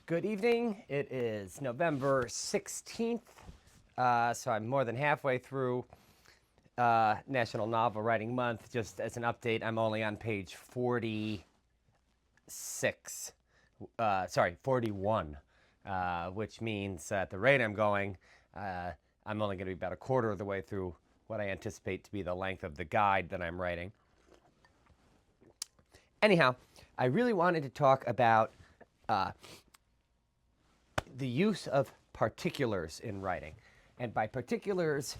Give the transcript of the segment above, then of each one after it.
Good evening. It is November 16th, so I'm more than halfway through National Novel Writing Month. Just as an update, I'm only on page 46, 41, which means at the rate I'm going, I'm only going to be about a quarter of the way through what I anticipate to be the length of the guide that I'm writing. Anyhow, I really wanted to talk about the use of particulars in writing. And by particulars,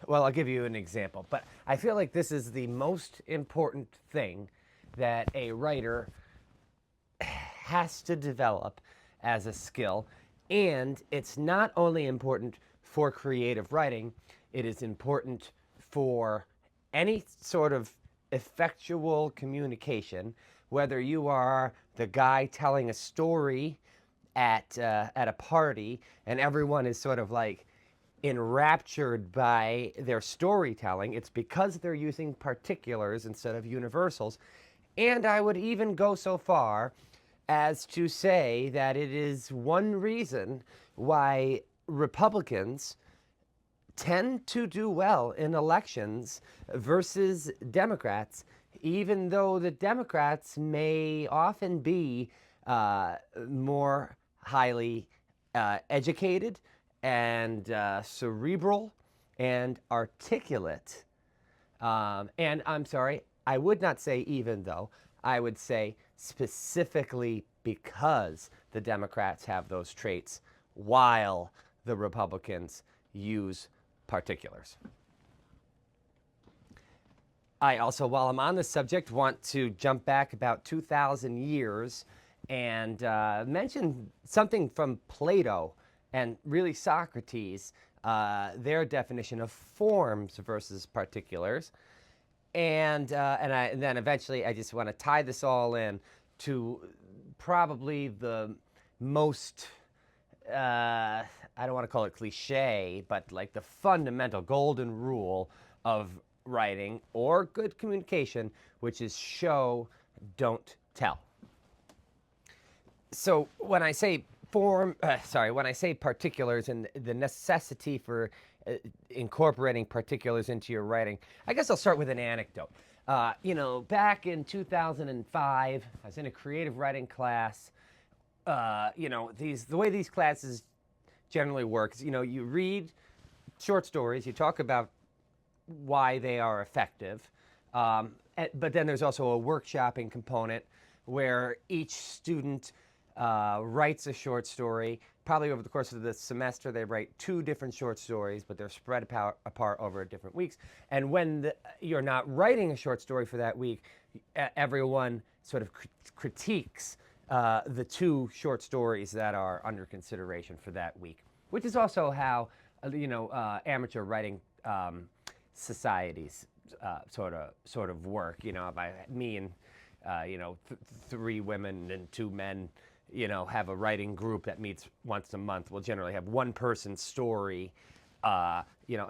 well, I'll give you an example, but I feel like this is the most important thing that a writer has to develop as a skill. And it's not only important for creative writing, it is important for any sort of effectual communication, whether you are the guy telling a story at a party and everyone is sort of like enraptured by their storytelling. It's because they're using particulars instead of universals. And I would even go so far as to say that it is one reason why Republicans tend to do well in elections versus Democrats, even though the Democrats may often be more highly educated and cerebral and articulate. And I'm sorry, I would not say even though, I would say specifically because the Democrats have those traits while the Republicans use particulars. I also, while I'm on this subject, want to jump back about 2,000 years and mention something from Plato and really Socrates, their definition of forms versus particulars. And then eventually I just want to tie this all in to probably the most, I don't want to call it cliche, but like the fundamental golden rule of writing or good communication, which is show, don't tell. So when I say when I say particulars and the necessity for incorporating particulars into your writing, I guess I'll start with an anecdote. Back in 2005, I was in a creative writing class. The way these classes generally work is, you read short stories, you talk about why they are effective, but then there's also a workshopping component where each student writes a short story. Probably over the course of the semester, they write 2 different short stories, but they're spread apart over different weeks. And when you're not writing a short story for that week, everyone sort of critiques the 2 short stories that are under consideration for that week, which is also how amateur writing societies sort of work. Me and 3 women and 2 men have a writing group that meets once a month. We'll generally have one person's story, and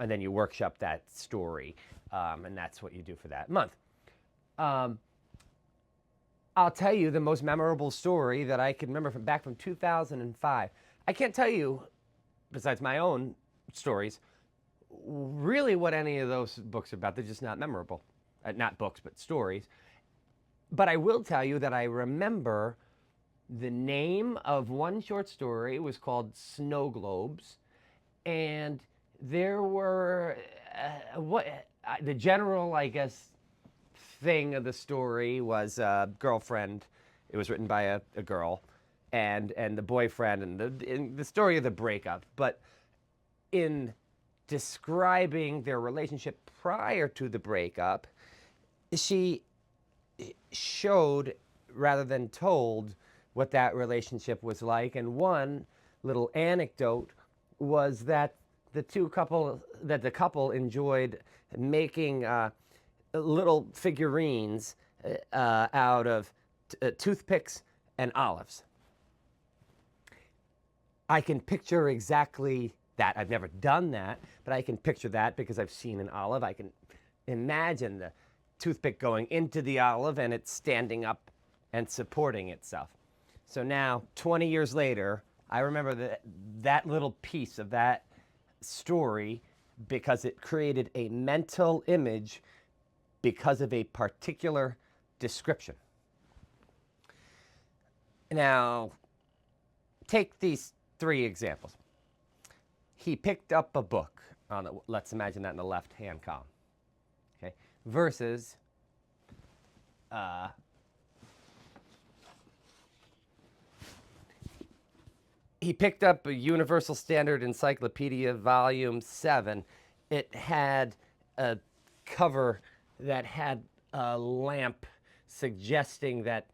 then you workshop that story, and that's what you do for that month. I'll tell you the most memorable story that I can remember from 2005. I can't tell you, besides my own stories, really what any of those books are about. They're just not memorable. Not books, but stories. But I will tell you that I remember the name of one short story. It was called Snow Globes. And there were, the general, I guess, thing of the story was a girlfriend. It was written by a girl and the boyfriend and the story of the breakup. But in describing their relationship prior to the breakup, she showed rather than told what that relationship was like. And one little anecdote was that the couple enjoyed making little figurines out of toothpicks and olives. I can picture exactly that. I've never done that, but I can picture that because I've seen an olive. I can imagine the toothpick going into the olive and it's standing up and supporting itself. So now, 20 years later, I remember that little piece of that story because it created a mental image because of a particular description. Now, take these three examples. He picked up a book on the, let's imagine that in the left-hand column, okay, versus he picked up a Universal Standard Encyclopedia, Volume 7. It had a cover that had a lamp suggesting that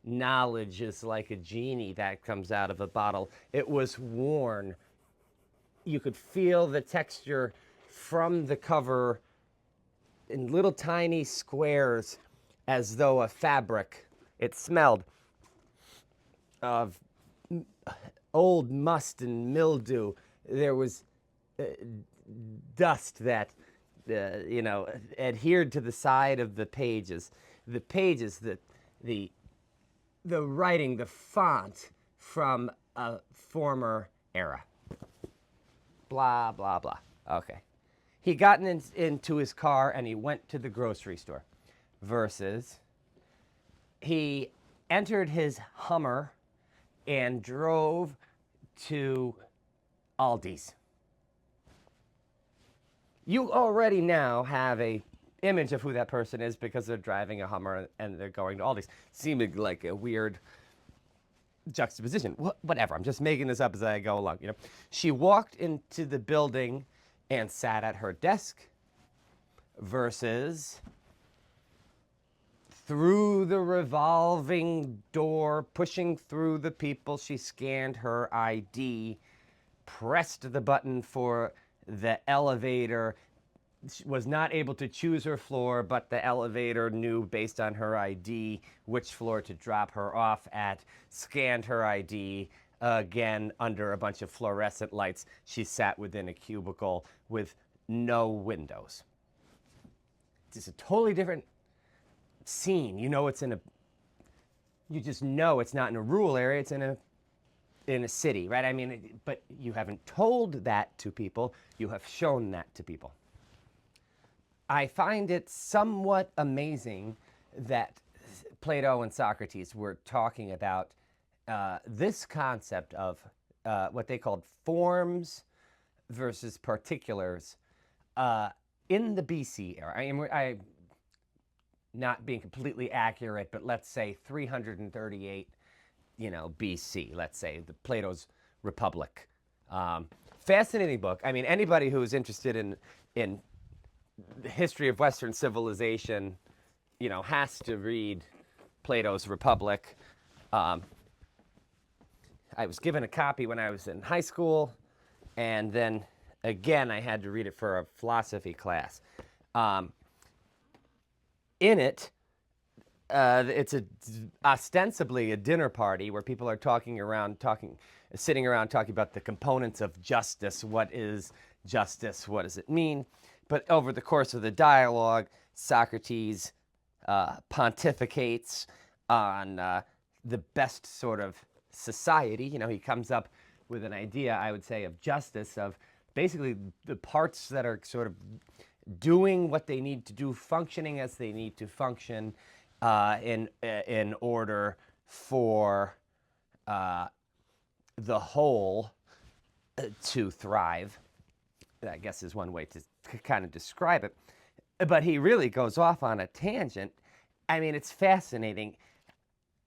knowledge is like a genie that comes out of a bottle. It was worn. You could feel the texture from the cover in little tiny squares as though a fabric. It smelled of old must and mildew. There was dust that adhered to the side of the pages. The pages, the writing, the font from a former era. Blah blah blah. Okay. He got into his car and he went to the grocery store. Versus he entered his Hummer and drove to Aldi's. You already now have a image of who that person is because they're driving a Hummer and they're going to Aldi's. Seeming like a weird juxtaposition. Whatever. I'm just making this up as I go along. She walked into the building and sat at her desk versus through the revolving door, pushing through the people, she scanned her ID, pressed the button for the elevator, she was not able to choose her floor, but the elevator knew based on her ID which floor to drop her off at, scanned her ID, again under a bunch of fluorescent lights. She sat within a cubicle with no windows. It's a totally different scene. You just know it's not in a rural area, it's in a city, right? I mean, but you haven't told that to people, you have shown that to people. I find it somewhat amazing that Plato and Socrates were talking about this concept of what they called forms versus particulars in the BC era. I'm not being completely accurate, but let's say 338, BC. Let's say the Plato's Republic. Fascinating book. I mean, anybody who is interested in the history of Western civilization, has to read Plato's Republic. I was given a copy when I was in high school, and then again I had to read it for a philosophy class. In it, it's ostensibly a dinner party where people are sitting around talking about the components of justice. What is justice? What does it mean? But over the course of the dialogue, Socrates pontificates on the best sort of society. He comes up with an idea, I would say, of justice, of basically the parts that are sort of doing what they need to do, functioning as they need to function in order for the whole to thrive. I guess is one way to kind of describe it. But he really goes off on a tangent. I mean, it's fascinating.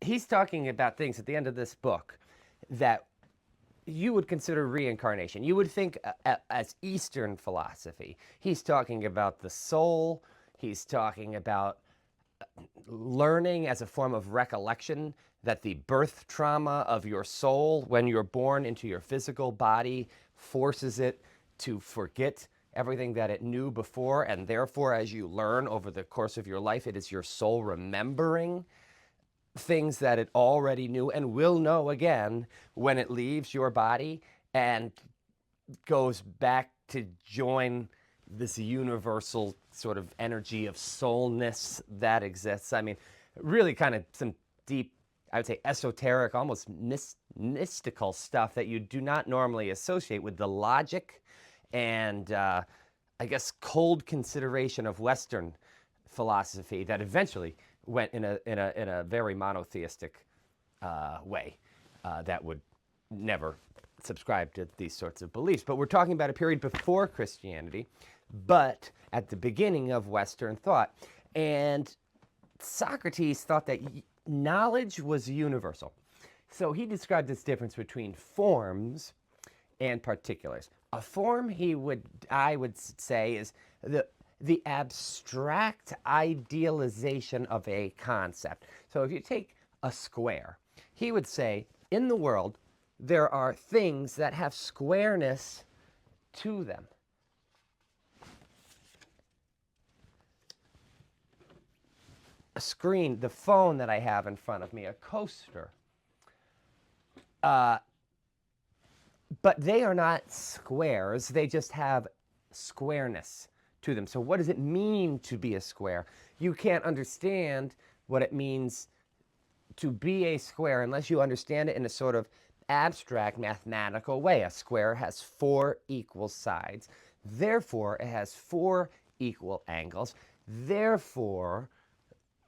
He's talking about things at the end of this book that you would consider reincarnation. You would think as Eastern philosophy. He's talking about the soul. He's talking about learning as a form of recollection, that the birth trauma of your soul when you're born into your physical body forces it to forget everything that it knew before, and therefore as you learn over the course of your life, it is your soul remembering things that it already knew and will know again when it leaves your body and goes back to join this universal sort of energy of soulness that exists. I mean, really kind of some deep I would say, esoteric, almost mystical stuff that you do not normally associate with the logic and, I guess, cold consideration of Western philosophy that eventually went in a very monotheistic way that would never subscribe to these sorts of beliefs. But we're talking about a period before Christianity, but at the beginning of Western thought. And Socrates thought that knowledge was universal. So he described this difference between forms and particulars. A form, I would say, is the abstract idealization of a concept. So if you take a square, he would say, in the world, there are things that have squareness to them. A screen, the phone that I have in front of me, a coaster. But they are not squares, they just have squareness to them. So what does it mean to be a square? You can't understand what it means to be a square unless you understand it in a sort of abstract mathematical way. A square has 4 equal sides. Therefore, it has 4 equal angles. Therefore,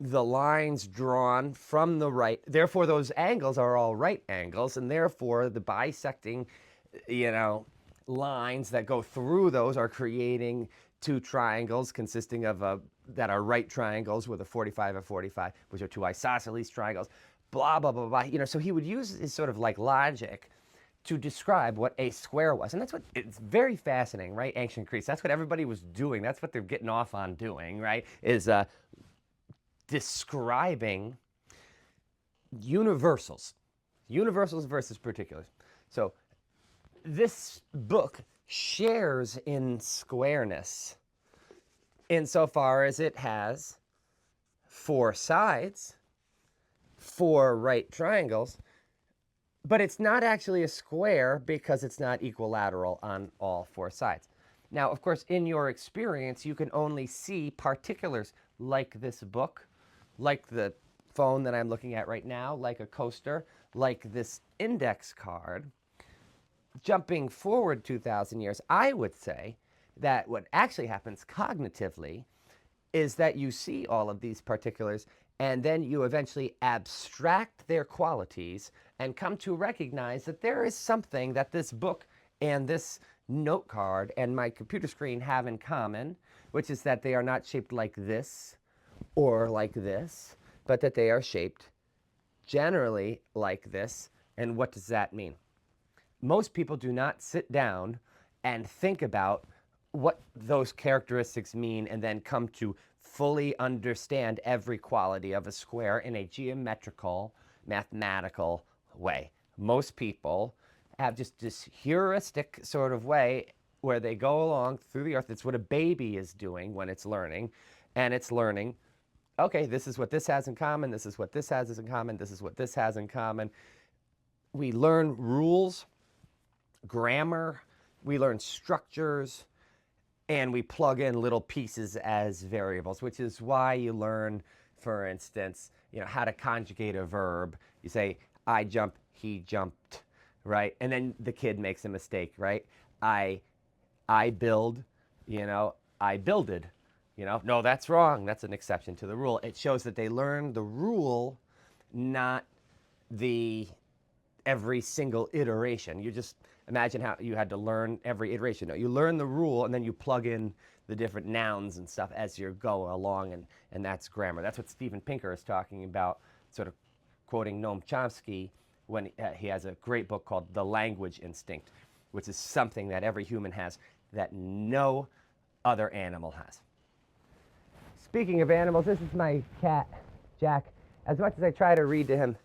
the lines drawn from the right, therefore those angles are all right angles, and therefore the bisecting, lines that go through those are creating 2 triangles consisting of that are right triangles with a 45 and 45, which are 2 isosceles triangles, blah, blah, blah, blah. So he would use his sort of like logic to describe what a square was. And that's what, it's very fascinating, right? Ancient Greece, that's what everybody was doing. That's what they're getting off on doing, right? Is describing universals versus particulars. So this book shares in squareness insofar as it has 4 sides, 4 right triangles, but it's not actually a square because it's not equilateral on all 4 sides. Now, of course, in your experience, you can only see particulars like this book, like the phone that I'm looking at right now, like a coaster, like this index card. Jumping forward 2,000 years, I would say that what actually happens cognitively is that you see all of these particulars and then you eventually abstract their qualities and come to recognize that there is something that this book and this note card and my computer screen have in common, which is that they are not shaped like this or like this, but that they are shaped generally like this. And what does that mean? Most people do not sit down and think about what those characteristics mean and then come to fully understand every quality of a square in a geometrical, mathematical way. Most people have just this heuristic sort of way where they go along through the earth. It's what a baby is doing when it's learning, and it's learning, okay, this is what this has in common, this is what this has in common, this is what this has in common. We learn rules, grammar, we learn structures, and we plug in little pieces as variables, which is why you learn, for instance, how to conjugate a verb. You say, I jumped, he jumped, right? And then the kid makes a mistake, right? I build, I builded, no, that's wrong. That's an exception to the rule. It shows that they learn the rule, not every single iteration. You just imagine how you had to learn every iteration. No, you learn the rule and then you plug in the different nouns and stuff as you go along, and that's grammar. That's what Steven Pinker is talking about, sort of quoting Noam Chomsky when he has a great book called The Language Instinct, which is something that every human has that no other animal has. Speaking of animals, this is my cat, Jack. As much as I try to read to him,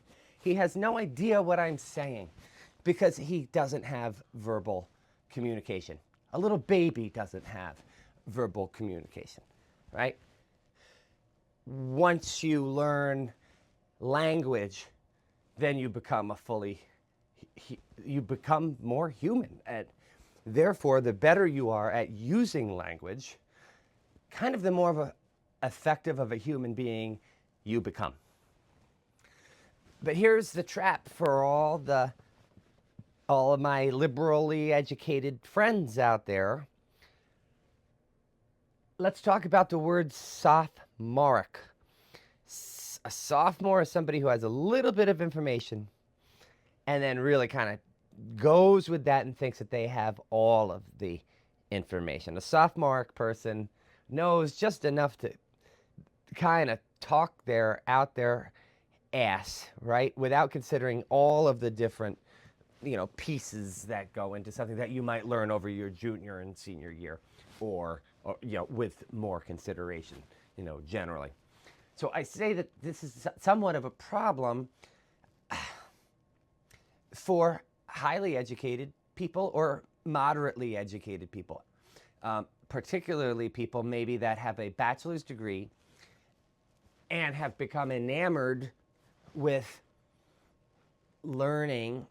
he has no idea what I'm saying because he doesn't have verbal communication. A little baby doesn't have verbal communication, right? Once you learn language, then you become you become more human. And therefore, the better you are at using language, kind of the more effective of a human being you become. But here's the trap for all of my liberally educated friends out there. Let's talk about the word sophomoric. A sophomore is somebody who has a little bit of information and then really kind of goes with that and thinks that they have all of the information. A sophomoric person knows just enough to kind of talk out their ass, right? Without considering all of the different, pieces that go into something that you might learn over your junior and senior year, or with more consideration, generally. So I say that this is somewhat of a problem for highly educated people or moderately educated people, particularly people maybe that have a bachelor's degree and have become enamored with learning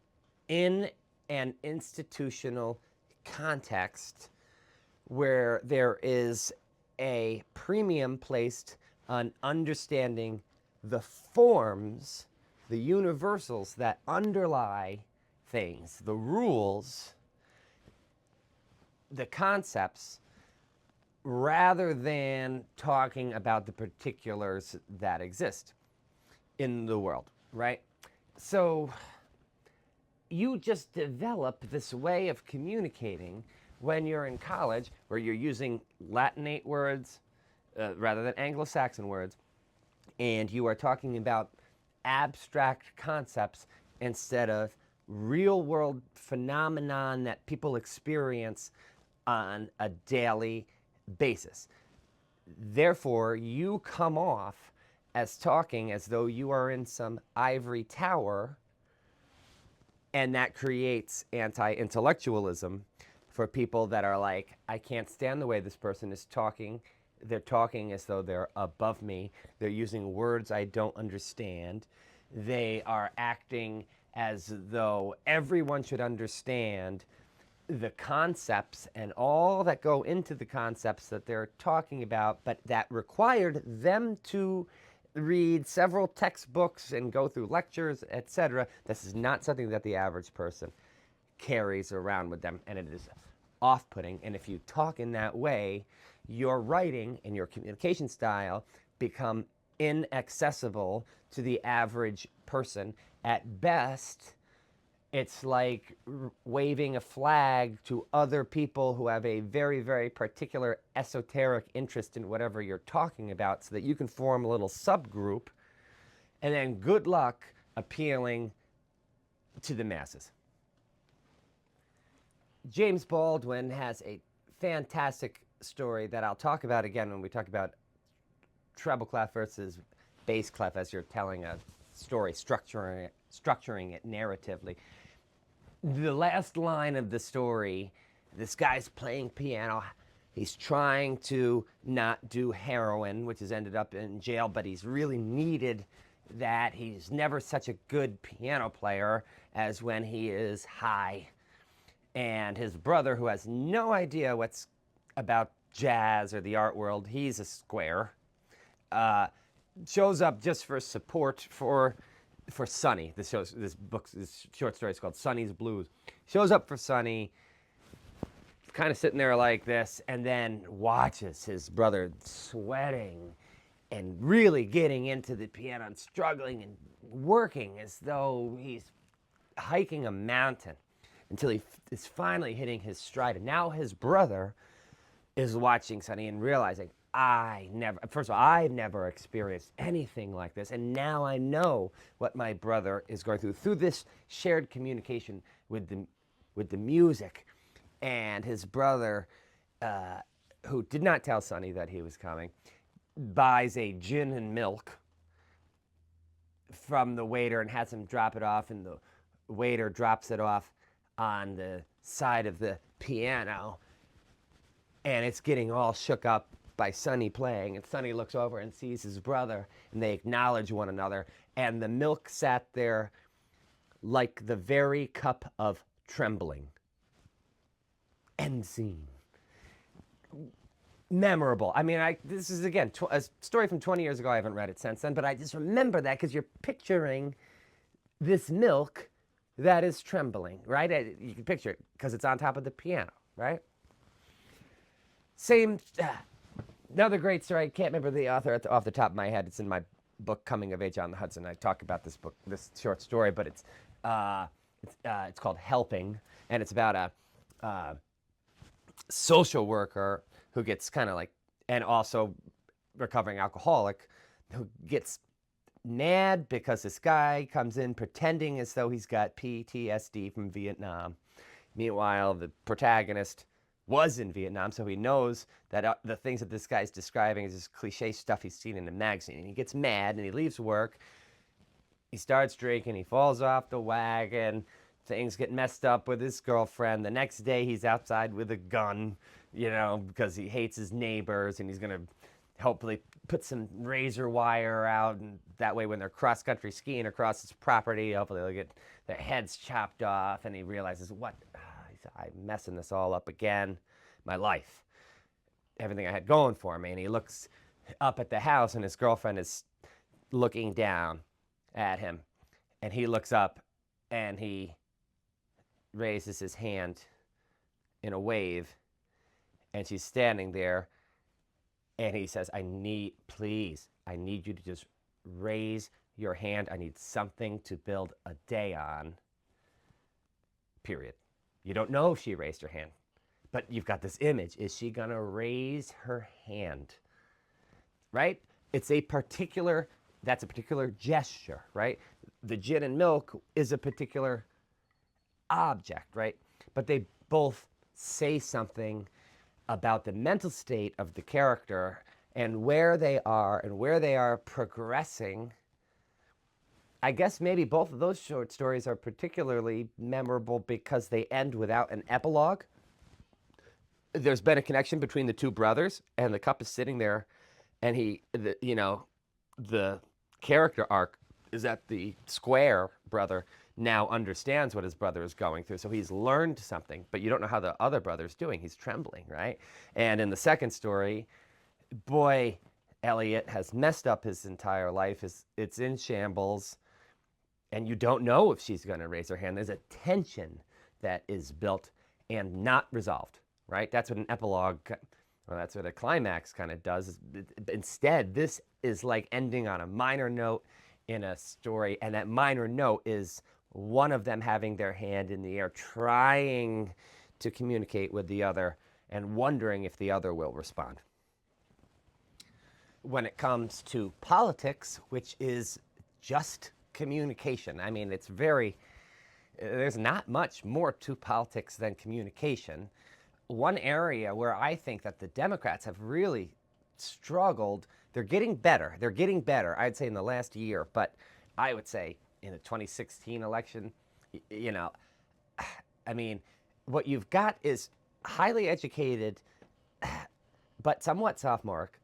in an institutional context where there is a premium placed on understanding the forms, the universals that underlie things, the rules, the concepts, rather than talking about the particulars that exist in the world, right? So you just develop this way of communicating when you're in college where you're using Latinate words rather than Anglo-Saxon words, and you are talking about abstract concepts instead of real world phenomenon that people experience on a daily basis. Therefore, you come off as talking as though you are in some ivory tower, and that creates anti-intellectualism for people that are like, I can't stand the way this person is talking. They're talking as though they're above me. They're using words I don't understand. They are acting as though everyone should understand the concepts and all that go into the concepts that they're talking about, but that required them to read several textbooks and go through lectures, etc. This is not something that the average person carries around with them, and it is off-putting. And if you talk in that way, your writing and your communication style become inaccessible to the average person. At best, it's like waving a flag to other people who have a very, very particular esoteric interest in whatever you're talking about so that you can form a little subgroup, and then good luck appealing to the masses. James Baldwin has a fantastic story that I'll talk about again when we talk about treble clef versus bass clef as you're telling a story, structuring it narratively. The last line of the story, this guy's playing piano. He's trying to not do heroin, which has ended up in jail, but he's really needed that. He's never such a good piano player as when he is high. And his brother, who has no idea what's about jazz or the art world, he's a square, shows up just for support for Sonny. This short story is called Sonny's Blues. Shows up for Sonny, kind of sitting there like this, and then watches his brother sweating and really getting into the piano and struggling and working as though he's hiking a mountain until he is finally hitting his stride. And now his brother is watching Sonny and realizing, first of all, I've never experienced anything like this, and now I know what my brother is going through this shared communication with the music. And his brother, who did not tell Sonny that he was coming, buys a gin and milk from the waiter and has him drop it off, and the waiter drops it off on the side of the piano, and it's getting all shook up by Sonny playing, and Sonny looks over and sees his brother, and they acknowledge one another, and the milk sat there like the very cup of trembling. End scene. Memorable. I mean, this is, again, a story from 20 years ago. I haven't read it since then, but I just remember that because you're picturing this milk that is trembling, right? You can picture it because it's on top of the piano, right? Same, another great story. I can't remember the author off the top of my head. It's in my book, Coming of Age on the Hudson. I talk about this book, this short story, but it's called Helping, and it's about a social worker who gets kind of like, and also recovering alcoholic, who gets mad because this guy comes in pretending as though he's got PTSD from Vietnam. Meanwhile, the protagonist was in Vietnam, so he knows that the things that this guy's describing is just cliche stuff he's seen in a magazine. And he gets mad and he leaves work. He starts drinking. He falls off the wagon. Things get messed up with his girlfriend. The next day, he's outside with a gun, because he hates his neighbors, and he's going to hopefully put some razor wire out, and that way when they're cross-country skiing across his property, hopefully they'll get their heads chopped off, and he realizes, I'm messing this all up again. My life, everything I had going for me. And he looks up at the house, and his girlfriend is looking down at him, and he looks up, and he raises his hand in a wave, and she's standing there, and he says, I need you to just raise your hand. I need something to build a day on, period. You don't know if she raised her hand, but you've got this image. Is she going to raise her hand? Right? That's a particular gesture, right? The gin and milk is a particular object, right? But they both say something about the mental state of the character and where they are progressing. I guess maybe both of those short stories are particularly memorable because they end without an epilogue. There's been a connection between the two brothers, and the cup is sitting there, and the character arc is that the square brother now understands what his brother is going through. So he's learned something, but you don't know how the other brother's doing. He's trembling, right? And in the second story, boy, Elliot has messed up his entire life. It's in shambles, and you don't know if she's going to raise her hand. There's a tension that is built and not resolved, right? That's what an epilogue, that's what a climax kind of does. Instead, this is like ending on a minor note in a story, and that minor note is one of them having their hand in the air, trying to communicate with the other and wondering if the other will respond. When it comes to politics, which is just communication, I mean, there's not much more to politics than communication. One area where I think that the Democrats have really struggled, they're getting better, I'd say in the last year, but I would say in the 2016 election, I mean, what you've got is highly educated, but somewhat sophomoric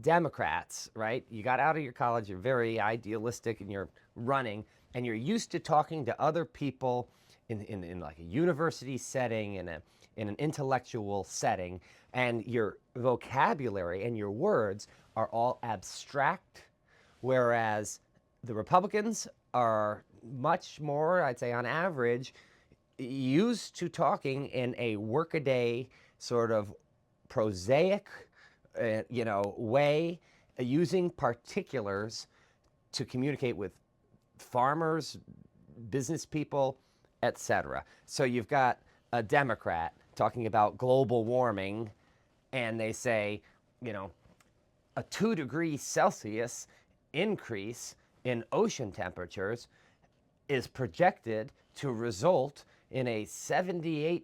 Democrats, right? You got out of your college, you're very idealistic, and you're running, and you're used to talking to other people in like a university setting, in an intellectual setting, and your vocabulary and your words are all abstract, whereas the Republicans are much more, I'd say on average, used to talking in a workaday sort of prosaic, way, using particulars to communicate with farmers, business people, etc. So you've got a Democrat talking about global warming, and they say, a 2 degrees Celsius increase in ocean temperatures is projected to result in a 78%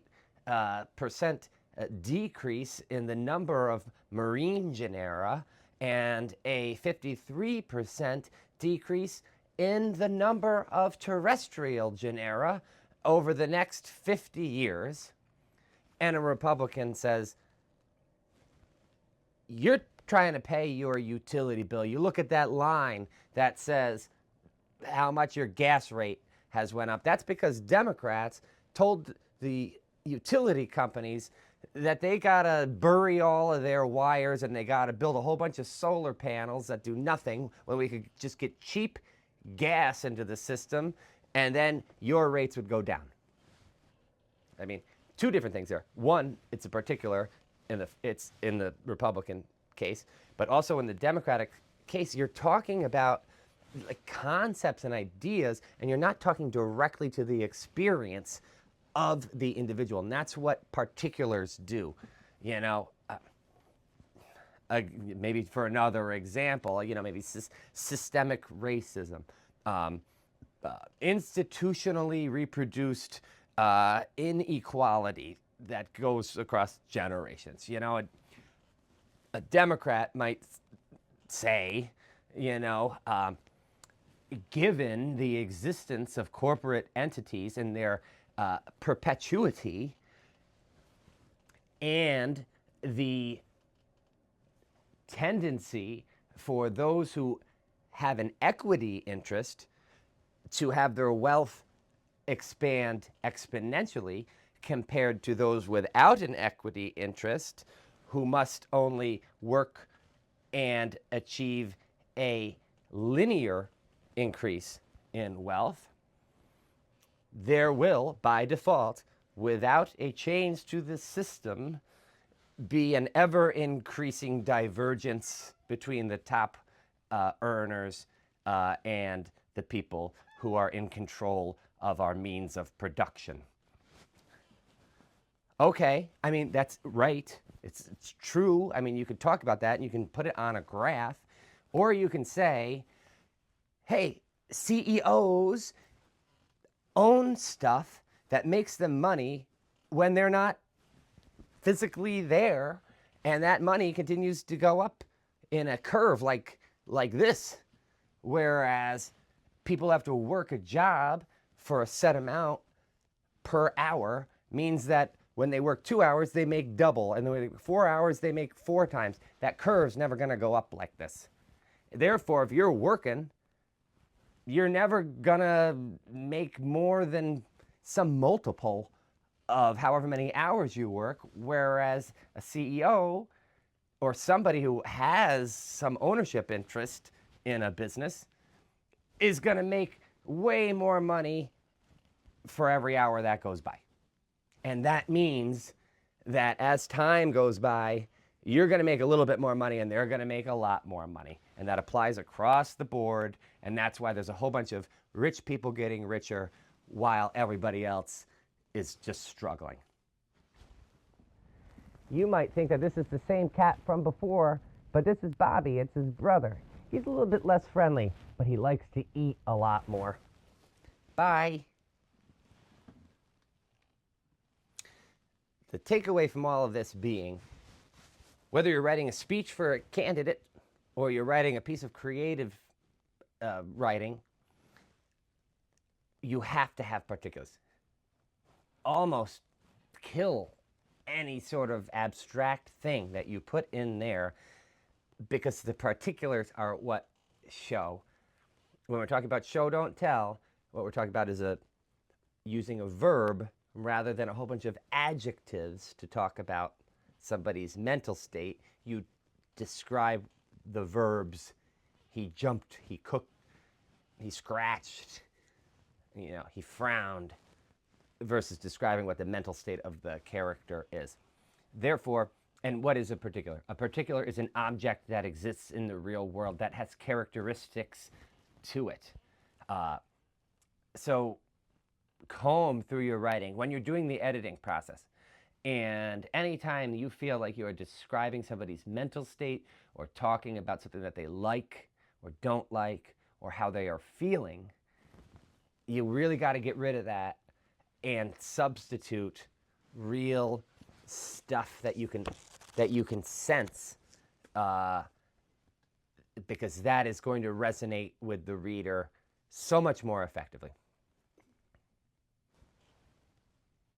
decrease in the number of marine genera and a 53% decrease in the number of terrestrial genera over the next 50 years. And a Republican says, you're trying to pay your utility bill. You look at that line that says how much your gas rate has went up. That's because Democrats told the utility companies that they gotta bury all of their wires and they gotta build a whole bunch of solar panels that do nothing when we could just get cheap gas into the system, and then your rates would go down. I mean, two different things there. One, it's a particular, it's in the Republican case, but also in the Democratic case, you're talking about like concepts and ideas, and you're not talking directly to the experience of the individual, and that's what particulars do. You know, maybe for another example, you know, maybe systemic racism, institutionally reproduced inequality that goes across generations. You know, a Democrat might say, you know, given the existence of corporate entities and their perpetuity and the tendency for those who have an equity interest to have their wealth expand exponentially compared to those without an equity interest who must only work and achieve a linear increase in wealth, there will, by default, without a change to the system, be an ever-increasing divergence between the top earners and the people who are in control of our means of production. Okay, I mean, that's right. It's true. I mean, you could talk about that and you can put it on a graph, or you can say, hey, CEOs own stuff that makes them money when they're not physically there, and that money continues to go up in a curve like this, whereas people have to work a job for a set amount per hour means that when they work 2 hours, they make double, and when they work 4 hours, they make 4 times. That curve's never going to go up like this. Therefore, if you're working, you're never gonna make more than some multiple of however many hours you work, whereas a CEO or somebody who has some ownership interest in a business is gonna make way more money for every hour that goes by. And that means that as time goes by, you're going to make a little bit more money and they're going to make a lot more money. And that applies across the board. And that's why there's a whole bunch of rich people getting richer while everybody else is just struggling. You might think that this is the same cat from before, but this is Bobby. It's his brother. He's a little bit less friendly, but he likes to eat a lot more. Bye. The takeaway from all of this being, whether you're writing a speech for a candidate or you're writing a piece of creative writing, you have to have particulars. Almost kill any sort of abstract thing that you put in there, because the particulars are what show. When we're talking about show, don't tell, what we're talking about is using a verb rather than a whole bunch of adjectives to talk about somebody's mental state. You describe the verbs: he jumped, he cooked, he scratched, you know, he frowned, versus describing what the mental state of the character is. Therefore, and what is a particular? A particular is an object that exists in the real world that has characteristics to it. So comb through your writing when you're doing the editing process. And anytime you feel like you're describing somebody's mental state or talking about something that they like or don't like or how they are feeling, you really got to get rid of that and substitute real stuff that you can sense, because that is going to resonate with the reader so much more effectively.